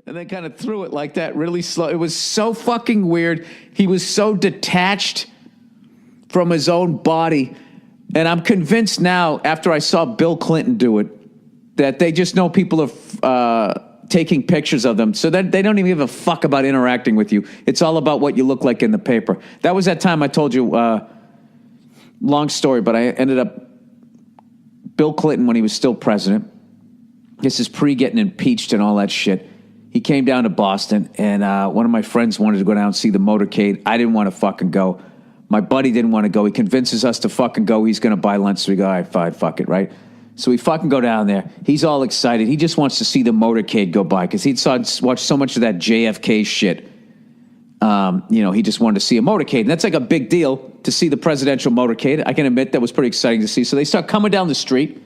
and then kind of threw it like that really slow. It was so fucking weird. He was so detached from his own body. And I'm convinced now, after I saw Bill Clinton do it, that they just know people are taking pictures of them. So that they don't even give a fuck about interacting with you. It's all about what you look like in the paper. That was that time I told you, long story, but I ended up, Bill Clinton, when he was still president, this is pre-getting impeached and all that shit, he came down to Boston, and one of my friends wanted to go down and see the motorcade. I didn't want to fucking go. My buddy didn't want to go. He convinces us to fucking go. He's going to buy lunch. So we go, all right, fine, fuck it, right? So we fucking go down there. He's all excited. He just wants to see the motorcade go by because he'd watched so much of that JFK shit. He just wanted to see a motorcade. And that's like a big deal to see the presidential motorcade. I can admit that was pretty exciting to see. So they start coming down the street.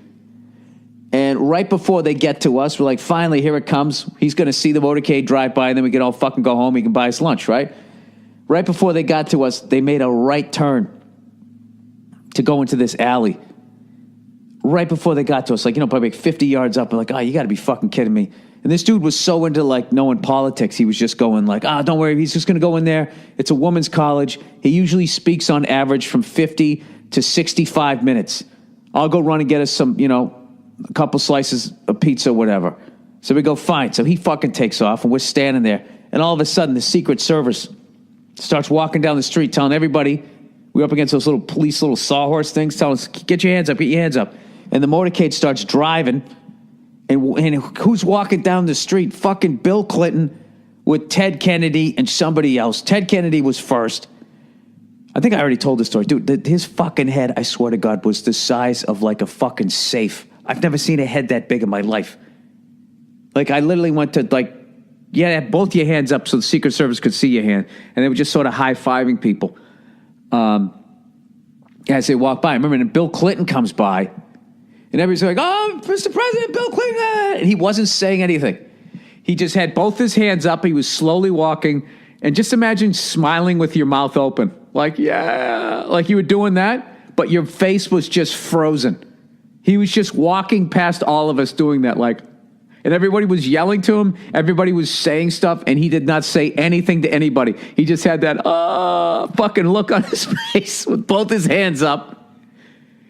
And right before they get to us, we're like, finally, here it comes. He's going to see the motorcade drive by, and then we can all fucking go home. He can buy us lunch, right? Right before they got to us, they made a right turn to go into this alley. Right before they got to us, probably like 50 yards up. I'm like, oh, you got to be fucking kidding me. And this dude was so into, knowing politics, he was just going don't worry, he's just going to go in there. It's a women's college. He usually speaks on average from 50 to 65 minutes. I'll go run and get us some, a couple slices of pizza, whatever. So we go, fine. So he fucking takes off, and we're standing there. And all of a sudden, the Secret Service starts walking down the street telling everybody, we're up against those little police, little sawhorse things, telling us, get your hands up, get your hands up. And the motorcade starts driving, and who's walking down the street? Fucking Bill Clinton with Ted Kennedy and somebody else. Ted Kennedy was first. I think I already told this story. Dude, his fucking head, I swear to God, was the size of like a fucking safe. I've never seen a head that big in my life. I literally went to both your hands up so the Secret Service could see your hand. And they were just sort of high-fiving people as they walk by. I remember, and Bill Clinton comes by, and everybody's like, oh, Mr. President, Bill Clinton. And he wasn't saying anything. He just had both his hands up. He was slowly walking. And just imagine smiling with your mouth open. Yeah. Like you were doing that, but your face was just frozen. He was just walking past all of us doing that, and everybody was yelling to him. Everybody was saying stuff, and he did not say anything to anybody. He just had that fucking look on his face with both his hands up.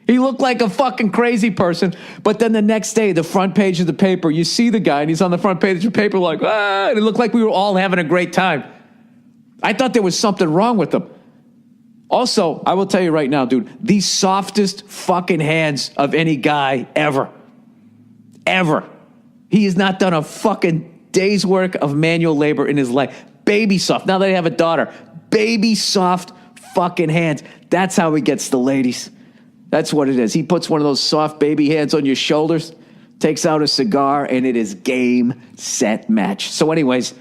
He looked like a fucking crazy person. But then the next day, the front page of the paper, you see the guy, and he's on the front page of the paper and it looked like we were all having a great time. I thought there was something wrong with him. Also, I will tell you right now, dude, the softest fucking hands of any guy ever. Ever. He has not done a fucking day's work of manual labor in his life. Baby soft. Now that I have a daughter, baby soft fucking hands. That's how he gets the ladies. That's what it is. He puts one of those soft baby hands on your shoulders, takes out a cigar, and it is game, set, match. So anyways,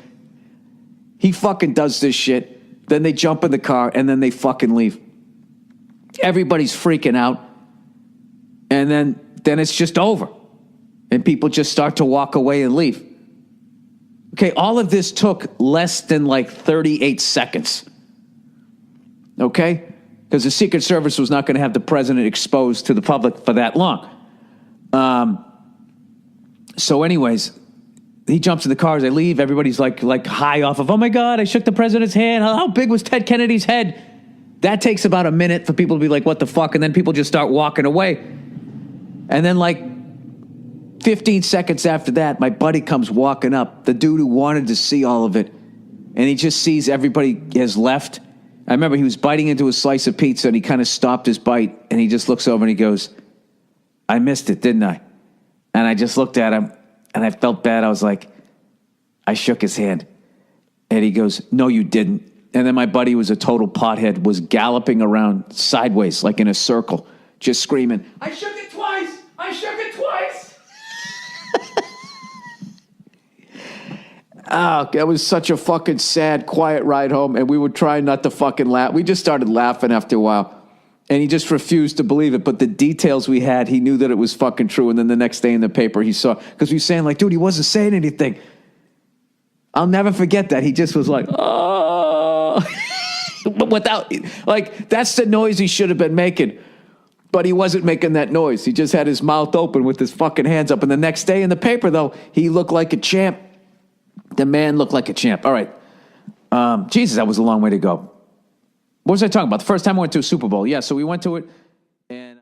he fucking does this shit. Then they jump in the car, and then they fucking leave. Everybody's freaking out. And then it's just over. And people just start to walk away and leave. Okay, all of this took less than 38 seconds. Okay? Because the Secret Service was not going to have the president exposed to the public for that long. So anyways, he jumps in the car as they leave. Everybody's like high off of, oh my God, I shook the president's hand. How big was Ted Kennedy's head? That takes about a minute for people to be like, what the fuck? And then people just start walking away. And then 15 seconds after that, my buddy comes walking up, the dude who wanted to see all of it. And he just sees everybody has left. I remember he was biting into a slice of pizza, and he kind of stopped his bite, and he just looks over and he goes, I missed it, didn't I? And I just looked at him, and I felt bad. I was like, I shook his hand. And he goes, no, you didn't. And then my buddy, who was a total pothead, was galloping around sideways, like in a circle, just screaming, I shook it twice! I shook it twice! Oh, it was such a fucking sad, quiet ride home, and we were trying not to fucking laugh. We just started laughing after a while, and he just refused to believe it. But the details we had, he knew that it was fucking true. And then the next day in the paper, he saw, because we were saying, dude, he wasn't saying anything. I'll never forget that. He just was like, oh. But without, that's the noise he should have been making. But he wasn't making that noise. He just had his mouth open with his fucking hands up. And the next day in the paper, though, he looked like a champ. The man looked like a champ. All right. Jesus, that was a long way to go. What was I talking about? The first time I went to a Super Bowl. Yeah, so we went to it, and